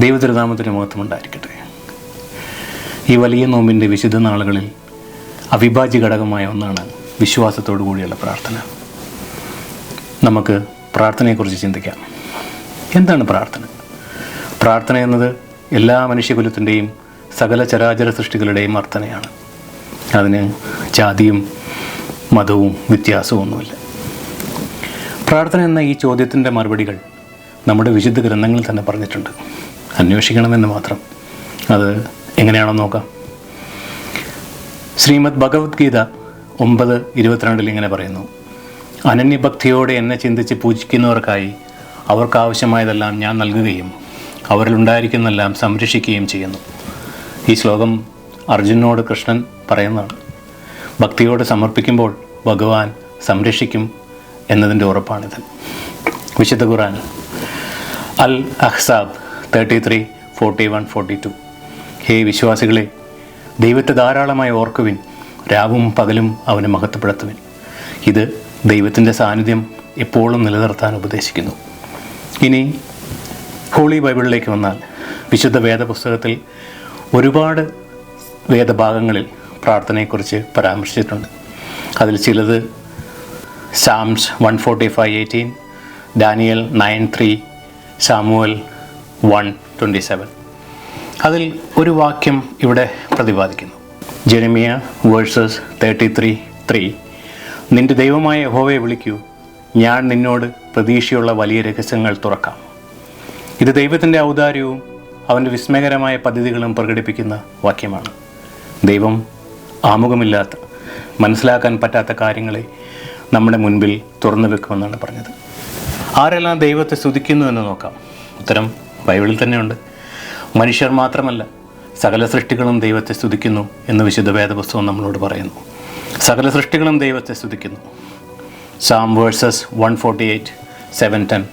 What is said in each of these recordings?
ദൈവതിരുനാമത്തിന് മഹത്വമുണ്ടായിരിക്കട്ടെ. ഈ വലിയ നോമ്പിൻ്റെ വിശുദ്ധ നാളുകളിൽ അവിഭാജ്യ ഘടകമായ ഒന്നാണ് വിശ്വാസത്തോടു കൂടിയുള്ള പ്രാർത്ഥന. നമുക്ക് പ്രാർത്ഥനയെക്കുറിച്ച് ചിന്തിക്കാം. എന്താണ് പ്രാർത്ഥന? പ്രാർത്ഥന എന്നത് എല്ലാ മനുഷ്യകുലത്തിൻ്റെയും സകല ചരാചര സൃഷ്ടികളുടെയും അർത്ഥനയാണ്. അതിന് ജാതിയും മതവും വ്യത്യാസവും ഒന്നുമില്ല. പ്രാർത്ഥന എന്ന ഈ ചോദ്യത്തിൻ്റെ മറുപടികൾ നമ്മുടെ വിശുദ്ധ ഗ്രന്ഥങ്ങളിൽ തന്നെ പറഞ്ഞിട്ടുണ്ട്. അന്വേഷിക്കണമെന്ന് മാത്രം. അത് എങ്ങനെയാണെന്ന് നോക്കാം. ശ്രീമദ് ഭഗവത്ഗീത 9:22 ഇങ്ങനെ പറയുന്നു: അനന്യഭക്തിയോടെ എന്നെ ചിന്തിച്ച് പൂജിക്കുന്നവർക്കായി അവർക്കാവശ്യമായതെല്ലാം ഞാൻ നൽകുകയും അവരിലുണ്ടായിരിക്കുന്നതെല്ലാം സംരക്ഷിക്കുകയും ചെയ്യുന്നു. ഈ ശ്ലോകം അർജുനോട് കൃഷ്ണൻ പറയുന്നതാണ്. ഭക്തിയോട് സമർപ്പിക്കുമ്പോൾ ഭഗവാൻ സംരക്ഷിക്കും എന്നതിൻ്റെ ഉറപ്പാണിത്. വിശുദ്ധ ഖുർആൻ അൽ അഹ്സാബ് 33:41-42. ഹേ വിശ്വാസികളെ, ദൈവത്തെ ധാരാളമായി ഓർക്കുവിൻ, രാവും പകലും അവനെ മഹത്വപ്പെടുത്തുവിൻ. ഇത് ദൈവത്തിൻ്റെ സാന്നിധ്യം എപ്പോഴും നിലനിർത്താൻ ഉപദേശിക്കുന്നു. ഇനി ഹോളി ബൈബിളിലേക്ക് വന്നാൽ, വിശുദ്ധ വേദപുസ്തകത്തിൽ ഒരുപാട് വേദഭാഗങ്ങളിൽ പ്രാർത്ഥനയെക്കുറിച്ച് പരാമർശിച്ചിട്ടുണ്ട്. അതിൽ ചിലത് സാംസ് 145:18, ഡാനിയൽ 9:3, സാമുവൽ 1:27. അതിൽ ഒരു വാക്യം ഇവിടെ പ്രതിപാദിക്കുന്നു. ജെറമിയ 33:3, നിന്റെ ദൈവമായ യഹോവയെ വിളിക്കൂ, ഞാൻ നിന്നോട് പ്രതീക്ഷയുള്ള വലിയ രഹസ്യങ്ങൾ തുറക്കാം. ഇത് ദൈവത്തിൻ്റെ ഔദാര്യവും അവൻ്റെ വിസ്മയകരമായ പദ്ധതികളും പ്രകടിപ്പിക്കുന്ന വാക്യമാണ്. ദൈവം ആമുഖമില്ലാത്ത, മനസ്സിലാക്കാൻ പറ്റാത്ത കാര്യങ്ങളെ നമ്മുടെ മുൻപിൽ തുറന്നു വെക്കുമെന്നാണ് പറഞ്ഞത്. ആരെല്ലാം ദൈവത്തെ സ്തുതിക്കുന്നു എന്ന് നോക്കാം. ഉത്തരം ബൈബിളിൽ തന്നെയുണ്ട്. മനുഷ്യർ മാത്രമല്ല, സകല സൃഷ്ടികളും ദൈവത്തെ സ്തുതിക്കുന്നു എന്ന് വിശുദ്ധ വേദപുസ്തകം നമ്മളോട് പറയുന്നു. സകല സൃഷ്ടികളും ദൈവത്തെ സ്തുതിക്കുന്നു. സാം 148:7-10,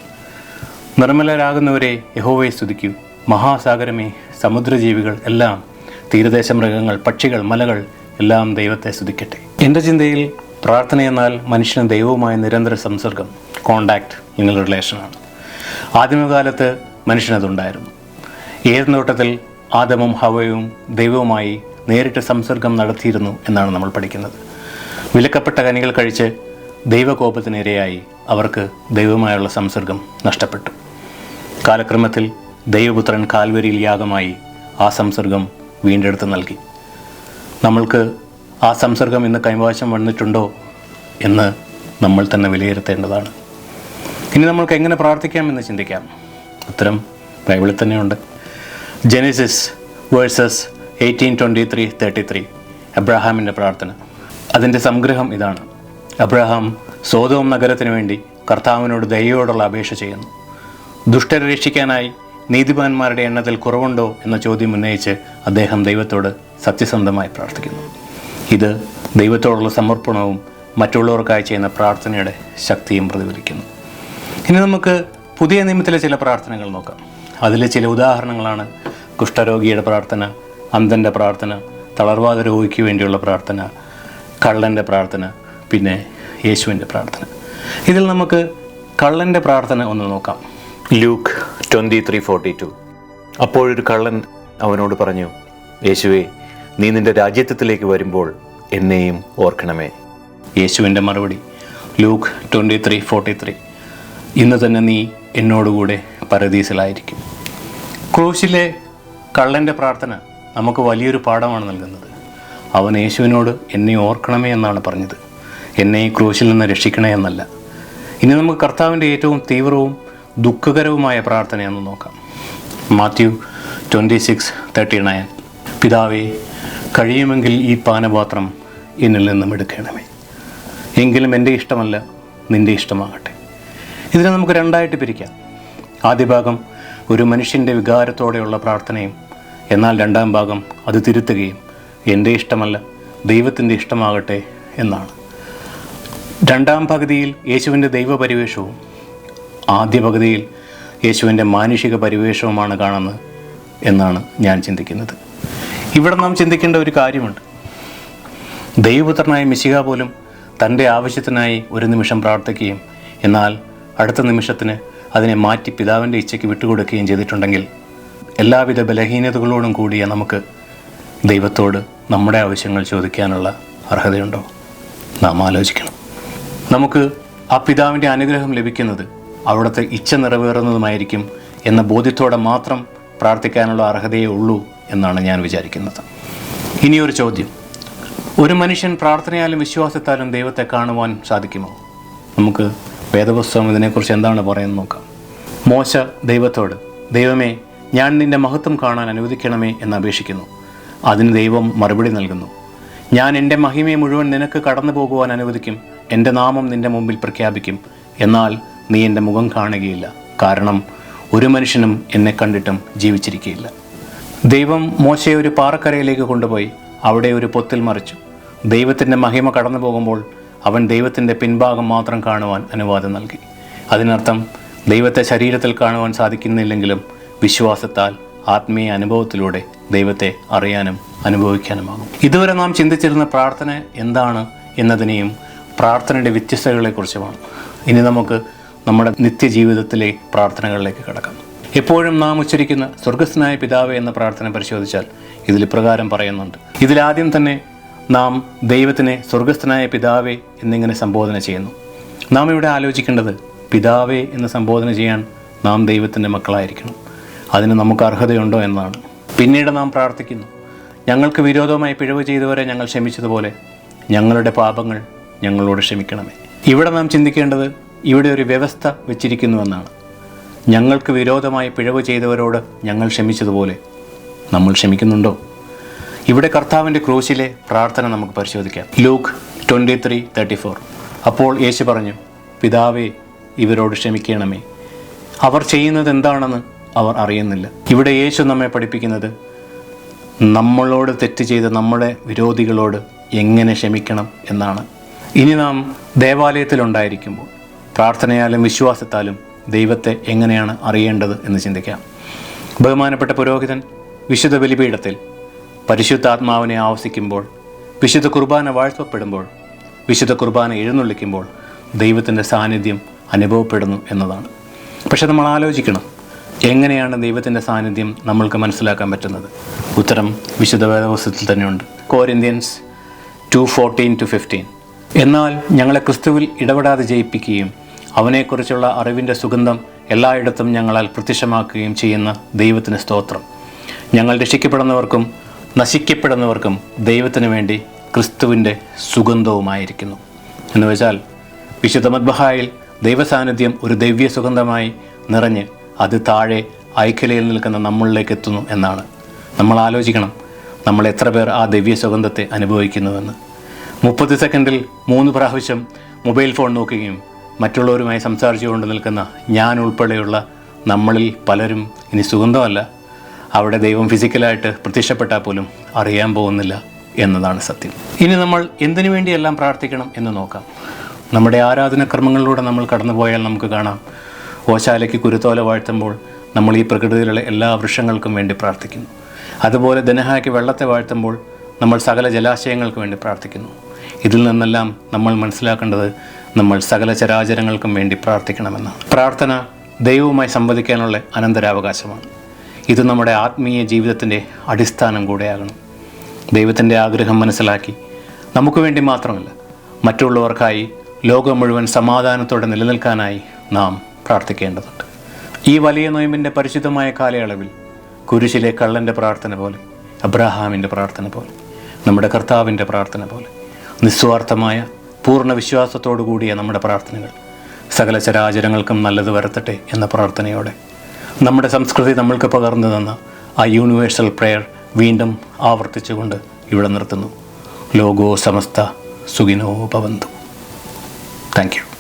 നിർമ്മലരാകുന്നവരെ യഹോവയെ സ്തുതിക്കൂ, മഹാസാഗരമേ, സമുദ്രജീവികൾ എല്ലാം, തീരദേശ മൃഗങ്ങൾ, പക്ഷികൾ, മലകൾ എല്ലാം ദൈവത്തെ സ്തുതിക്കട്ടെ. എൻ്റെ ചിന്തയിൽ പ്രാർത്ഥന എന്നാൽ മനുഷ്യന് ദൈവവുമായ നിരന്തര സംസർഗം, കോണ്ടാക്റ്റ്, ഇങ്ങനെ റിലേഷനാണ്. ആദിമകാലത്ത് മനുഷ്യനതുണ്ടായിരുന്നു. ഏത് നോട്ടത്തിൽ ആദമും ഹവയും ദൈവവുമായി നേരിട്ട് സംസർഗം നടത്തിയിരുന്നു എന്നാണ് നമ്മൾ പഠിക്കുന്നത്. വിലക്കപ്പെട്ട കനികൾ കഴിച്ച് ദൈവകോപത്തിനിരയായി അവർക്ക് ദൈവവുമായുള്ള സംസർഗം നഷ്ടപ്പെട്ടു. കാലക്രമത്തിൽ ദൈവപുത്രൻ കാൽവരിയിൽ യാഗമായി ആ സംസർഗം വീണ്ടെടുത്ത് നൽകി. നമ്മൾക്ക് ആ സംസർഗം ഇന്ന് കൈവശം വന്നിട്ടുണ്ടോ എന്ന് നമ്മൾ തന്നെ വിലയിരുത്തേണ്ടതാണ്. ഇനി നമ്മൾക്ക് എങ്ങനെ പ്രാർത്ഥിക്കാമെന്ന് ചിന്തിക്കാം. ഉത്തരം ബൈബിളിൽ തന്നെയുണ്ട്. ജെനസിസ് 18:23-33, അബ്രഹാമിൻ്റെ പ്രാർത്ഥന. അതിൻ്റെ സംഗ്രഹം ഇതാണ്. അബ്രഹാം സോദോം നഗരത്തിന് വേണ്ടി കർത്താവിനോട് ദയയോടുള്ള അപേക്ഷ ചെയ്യുന്നു. ദുഷ്ടരെ രക്ഷിക്കാനായി നീതിമാന്മാരുടെ എണ്ണത്തിൽ കുറവുണ്ടോ എന്ന ചോദ്യം ഉന്നയിച്ച് അദ്ദേഹം ദൈവത്തോട് സത്യസന്ധമായി പ്രാർത്ഥിക്കുന്നു. ഇത് ദൈവത്തോടുള്ള സമർപ്പണവും മറ്റുള്ളവർക്കായി ചെയ്യുന്ന പ്രാർത്ഥനയുടെ ശക്തിയും പ്രതിഫലിക്കുന്നു. ഇനി നമുക്ക് പുതിയ നിയമത്തിലെ ചില പ്രാർത്ഥനകൾ നോക്കാം. അതിലെ ചില ഉദാഹരണങ്ങളാണ് കുഷ്ഠരോഗിയുടെ പ്രാർത്ഥന, അന്ധൻ്റെ പ്രാർത്ഥന, തളർവാദ രോഗിക്ക് വേണ്ടിയുള്ള പ്രാർത്ഥന, കള്ളൻ്റെ പ്രാർത്ഥന, പിന്നെ യേശുവിൻ്റെ പ്രാർത്ഥന. ഇതിൽ നമുക്ക് കള്ളൻ്റെ പ്രാർത്ഥന ഒന്ന് നോക്കാം. ലൂക്ക് 23:42, അപ്പോഴൊരു കള്ളൻ അവനോട് പറഞ്ഞു, യേശുവേ, നീ നിൻ്റെ രാജ്യത്വത്തിലേക്ക് വരുമ്പോൾ എന്നെയും ഓർക്കണമേ. യേശുവിൻ്റെ മറുപടി ലൂക്ക് 23:43, ഇന്ന് തന്നെ നീ എന്നോടുകൂടെ പരദീസിലായിരിക്കും. ക്രൂശിലെ കള്ളൻ്റെ പ്രാർത്ഥന നമുക്ക് വലിയൊരു പാഠമാണ് നൽകുന്നത്. അവൻ യേശുവിനോട് എന്നെ ഓർക്കണമേ എന്നാണ് പറഞ്ഞത്, എന്നെ ഈ ക്രൂശിൽ നിന്ന് രക്ഷിക്കണേ എന്നല്ല. ഇനി നമുക്ക് കർത്താവിൻ്റെ ഏറ്റവും തീവ്രവും ദുഃഖകരവുമായ പ്രാർത്ഥനയെന്ന് നോക്കാം. മാത്യു 26:39, പിതാവേ, കഴിയുമെങ്കിൽ ഈ പാനപാത്രം എന്നിൽ നിന്നും എടുക്കണമേ, എങ്കിലും എൻ്റെ ഇഷ്ടമല്ല നിൻ്റെ ഇഷ്ടമാകട്ടെ. ഇതിനെ നമുക്ക് രണ്ടായിട്ട് പിരിക്കാം. ആദ്യ ഭാഗം ഒരു മനുഷ്യൻ്റെ വികാരത്തോടെയുള്ള പ്രാർത്ഥനയും, എന്നാൽ രണ്ടാം ഭാഗം അത് തിരുത്തുകയും എൻ്റെ ഇഷ്ടമല്ല ദൈവത്തിൻ്റെ ഇഷ്ടമാകട്ടെ എന്നാണ്. രണ്ടാം പകുതിയിൽ യേശുവിൻ്റെ ദൈവപരിവേഷവും ആദ്യ പകുതിയിൽ യേശുവിൻ്റെ മാനുഷിക പരിവേഷവുമാണ് കാണുന്നത് എന്നാണ് ഞാൻ ചിന്തിക്കുന്നത്. ഇവിടെ നാം ചിന്തിക്കേണ്ട ഒരു കാര്യമുണ്ട്. ദൈവപുത്രനായ മിശിഹ പോലും തൻ്റെ ആവശ്യത്തിനായി ഒരു നിമിഷം പ്രാർത്ഥിക്കുകയും എന്നാൽ അടുത്ത നിമിഷത്തിന് അതിനെ മാറ്റി പിതാവിൻ്റെ ഇച്ഛയ്ക്ക് വിട്ടുകൊടുക്കുകയും ചെയ്തിട്ടുണ്ടെങ്കിൽ എല്ലാവിധ ബലഹീനതകളോടും കൂടിയ നമുക്ക് ദൈവത്തോട് നമ്മുടെ ആവശ്യങ്ങൾ ചോദിക്കാനുള്ള അർഹതയുണ്ടോ? നാം ആലോചിക്കണം. നമുക്ക് ആ പിതാവിൻ്റെ അനുഗ്രഹം ലഭിക്കുന്നത് അവിടുത്തെ ഇച്ഛ നിറവേറുന്നതുമായിരിക്കും എന്ന ബോധ്യത്തോടെ മാത്രം പ്രാർത്ഥിക്കാനുള്ള അർഹതയേ ഉള്ളൂ എന്നാണ് ഞാൻ വിചാരിക്കുന്നത്. ഇനിയൊരു ചോദ്യം: ഒരു മനുഷ്യൻ പ്രാർത്ഥനയാലും വിശ്വാസത്താലും ദൈവത്തെ കാണുവാൻ സാധിക്കുമോ? നമുക്ക് വേദപുസ്തകം ഇതിനെക്കുറിച്ച് എന്താണ് പറയുന്നത് നോക്കാം. മോശ ദൈവത്തോട്, ദൈവമേ, ഞാൻ നിൻ്റെ മഹത്വം കാണാൻ അനുവദിക്കണമേ എന്ന് അപേക്ഷിക്കുന്നു. അതിന് ദൈവം മറുപടി നൽകുന്നു, ഞാൻ എൻ്റെ മഹിമയെ മുഴുവൻ നിനക്ക് കടന്നു പോകുവാൻ അനുവദിക്കും, എൻ്റെ നാമം നിൻ്റെ മുമ്പിൽ പ്രഖ്യാപിക്കും, എന്നാൽ നീ എൻ്റെ മുഖം കാണുകയില്ല, കാരണം ഒരു മനുഷ്യനും എന്നെ കണ്ടിട്ടും ജീവിച്ചിരിക്കുകയില്ല. ദൈവം മോശയെ ഒരു പാറക്കരയിലേക്ക് കൊണ്ടുപോയി അവിടെ ഒരു പൊത്തിൽ മറിച്ചു. ദൈവത്തിൻ്റെ മഹിമ കടന്നു പോകുമ്പോൾ അവൻ ദൈവത്തിൻ്റെ പിൻഭാഗം മാത്രം കാണുവാൻ അനുവാദം നൽകി. അതിനർത്ഥം ദൈവത്തെ ശരീരത്തിൽ കാണുവാൻ സാധിക്കുന്നില്ലെങ്കിലും വിശ്വാസത്താൽ ആത്മീയ അനുഭവത്തിലൂടെ ദൈവത്തെ അറിയാനും അനുഭവിക്കാനുമാകും. ഇതുവരെ നാം ചിന്തിച്ചിരുന്ന പ്രാർത്ഥന എന്താണ് എന്നതിനെയും പ്രാർത്ഥനയുടെ വ്യത്യസ്തതകളെക്കുറിച്ചുമാണ്. ഇനി നമുക്ക് നമ്മുടെ നിത്യജീവിതത്തിലെ പ്രാർത്ഥനകളിലേക്ക് കടക്കാം. എപ്പോഴും നാം ഉച്ചരിക്കുന്ന സ്വർഗസ്ഥനായ പിതാവേ എന്ന പ്രാർത്ഥന പരിശോധിച്ചാൽ ഇതിൽ ഇപ്രകാരം പറയുന്നുണ്ട്. ഇതിലാദ്യം തന്നെ നാം ദൈവത്തിനെ സ്വർഗസ്ഥനായ പിതാവേ എന്നിങ്ങനെ സംബോധന ചെയ്യുന്നു. നാം ഇവിടെ ആലോചിക്കേണ്ടത് പിതാവേ എന്ന് സംബോധന ചെയ്യാൻ നാം ദൈവത്തിൻ്റെ മക്കളായിരിക്കണം. അതിന് നമുക്ക് അർഹതയുണ്ടോ എന്നാണ്. പിന്നീട് നാം പ്രാർത്ഥിക്കുന്നു, ഞങ്ങൾക്ക് വിരോധമായി പിഴവ് ചെയ്തവരെ ഞങ്ങൾ ക്ഷമിച്ചതുപോലെ ഞങ്ങളുടെ പാപങ്ങൾ ഞങ്ങളോട് ക്ഷമിക്കണമേ. ഇവിടെ നാം ചിന്തിക്കേണ്ടത് ഇവിടെ ഒരു വ്യവസ്ഥ വെച്ചിരിക്കുന്നുവെന്നാണ്. ഞങ്ങൾക്ക് വിരോധമായി പിഴവ് ചെയ്തവരോട് ഞങ്ങൾ ക്ഷമിച്ചതുപോലെ നമ്മൾ ക്ഷമിക്കുന്നുണ്ടോ? ഇവിടെ കർത്താവിൻ്റെ ക്രൂശിലെ പ്രാർത്ഥന നമുക്ക് പരിശോധിക്കാം. ലൂക്ക് 23:34. അപ്പോൾ യേശു പറഞ്ഞു, പിതാവേ, ഇവരോട് ക്ഷമിക്കണമേ, അവർ ചെയ്യുന്നത് എന്താണെന്ന് അവർ അറിയുന്നില്ല. ഇവിടെ യേശു നമ്മെ പഠിപ്പിക്കുന്നത് നമ്മളോട് തെറ്റ് ചെയ്ത നമ്മുടെ വിരോധികളോട് എങ്ങനെ ക്ഷമിക്കണം എന്നാണ്. ഇനി നാം ദേവാലയത്തിലുണ്ടായിരിക്കുമ്പോൾ പ്രാർത്ഥനയാലും വിശ്വാസത്താലും ദൈവത്തെ എങ്ങനെയാണ് അറിയേണ്ടത് എന്ന് ചിന്തിക്കാം. ബഹുമാനപ്പെട്ട പുരോഹിതൻ വിശുദ്ധ ബലിപീഠത്തിൽ പരിശുദ്ധാത്മാവിനെ ആവസിക്കുമ്പോൾ, വിശുദ്ധ കുർബാന വാഴ്ത്തപ്പെടുമ്പോൾ, വിശുദ്ധ കുർബാന എഴുന്നള്ളിക്കുമ്പോൾ ദൈവത്തിൻ്റെ സാന്നിധ്യം അനുഭവപ്പെടുന്നു എന്നതാണ്. പക്ഷെ നമ്മൾ ആലോചിക്കണം, എങ്ങനെയാണ് ദൈവത്തിൻ്റെ സാന്നിധ്യം നമ്മൾക്ക് മനസ്സിലാക്കാൻ പറ്റുന്നത്? ഉത്തരം വിശുദ്ധ വേദപുസ്തകത്തിൽ തന്നെയുണ്ട്. Corinthians 2:14-15. എന്നാൽ ഞങ്ങളെ ക്രിസ്തുവിൽ ഇടപെടാതെ ജയിപ്പിക്കുകയും അവനെക്കുറിച്ചുള്ള അറിവിൻ്റെ സുഗന്ധം എല്ലായിടത്തും ഞങ്ങളാൽ പ്രത്യക്ഷമാക്കുകയും ചെയ്യുന്ന ദൈവത്തിന് സ്തോത്രം. ഞങ്ങൾ രക്ഷിക്കപ്പെടുന്നവർക്കും നശിക്കപ്പെടുന്നവർക്കും ദൈവത്തിന് വേണ്ടി ക്രിസ്തുവിൻ്റെ സുഗന്ധവുമായിരിക്കുന്നു. എന്ന് വെച്ചാൽ വിശുദ്ധ മദ്ബഹായിൽ ദൈവസാന്നിധ്യം ഒരു ദിവ്യ സുഗന്ധമായി നിറഞ്ഞ് അത് താഴെ ഐക്യലയിൽ നിൽക്കുന്ന നമ്മളിലേക്ക് എത്തുന്നു എന്നാണ്. നമ്മൾ ആലോചിക്കണം, നമ്മൾ എത്ര പേർ ആ ദിവ്യ സുഗന്ധത്തെ അനുഭവിക്കുന്നുവെന്ന്. 30 സെക്കൻഡിൽ 3 പ്രാവശ്യം മൊബൈൽ ഫോൺ നോക്കുകയും മറ്റുള്ളവരുമായി സംസാരിച്ചുകൊണ്ട് നിൽക്കുന്ന ഞാൻ ഉൾപ്പെടെയുള്ള നമ്മളിൽ പലരും ഇനി സുഗന്ധമല്ല, അവിടെ ദൈവം ഫിസിക്കലായിട്ട് പ്രത്യക്ഷപ്പെട്ടാൽ പോലും അറിയാൻ പോകുന്നില്ല എന്നതാണ് സത്യം. ഇനി നമ്മൾ എന്തിനു വേണ്ടിയെല്ലാം പ്രാർത്ഥിക്കണം എന്ന് നോക്കാം. നമ്മുടെ ആരാധനക്രമങ്ങളിലൂടെ നമ്മൾ കടന്നുപോയാൽ നമുക്ക് കാണാം, ഓശാലയ്ക്ക് കുരുത്തോല വാഴ്ത്തുമ്പോൾ നമ്മൾ ഈ പ്രകൃതിയിലുള്ള എല്ലാ വൃക്ഷങ്ങൾക്കും വേണ്ടി പ്രാർത്ഥിക്കുന്നു. അതുപോലെ ദനഹായ്ക്ക് വെള്ളത്തെ വാഴ്ത്തുമ്പോൾ നമ്മൾ സകല ജലാശയങ്ങൾക്ക് വേണ്ടി പ്രാർത്ഥിക്കുന്നു. ഇതിൽ നിന്നെല്ലാം നമ്മൾ മനസ്സിലാക്കേണ്ടത് നമ്മൾ സകല ചരാചരങ്ങൾക്കും വേണ്ടി പ്രാർത്ഥിക്കണമെന്നാണ്. പ്രാർത്ഥന ദൈവവുമായി സംവദിക്കാനുള്ള അനന്തരാവകാശമാണ്. ഇത് നമ്മുടെ ആത്മീയ ജീവിതത്തിൻ്റെ അടിസ്ഥാനം കൂടെയാകണം. ദൈവത്തിൻ്റെ ആഗ്രഹം മനസ്സിലാക്കി നമുക്ക് വേണ്ടി മാത്രമല്ല, മറ്റുള്ളവർക്കായി ലോകം മുഴുവൻ സമാധാനത്തോടെ നിലനിൽക്കാനായി നാം പ്രാർത്ഥിക്കേണ്ടതുണ്ട്. ഈ വലിയ നോയമ്പിൻ്റെ പരിശുദ്ധമായ കാലയളവിൽ കുരിശിലെ കള്ളൻ്റെ പ്രാർത്ഥന പോലെ, അബ്രഹാമിൻ്റെ പ്രാർത്ഥന പോലെ, നമ്മുടെ കർത്താവിൻ്റെ പ്രാർത്ഥന പോലെ നിസ്വാർത്ഥമായ പൂർണ്ണ വിശ്വാസത്തോടു കൂടിയ നമ്മുടെ പ്രാർത്ഥനകൾ സകല ചരാചരങ്ങൾക്കും നല്ലത് വരുത്തട്ടെ എന്ന പ്രാർത്ഥനയോടെ നമ്മുടെ സംസ്കൃതി നമ്മൾക്ക് പകർന്നു തന്ന ആ യൂണിവേഴ്സൽ പ്രെയർ വീണ്ടും ആവർത്തിച്ചുകൊണ്ട് ഇവിടെ നിർത്തുന്നു. ലോകോ സമസ്ത സുഖിനോ ഭവന്തു. Thank U.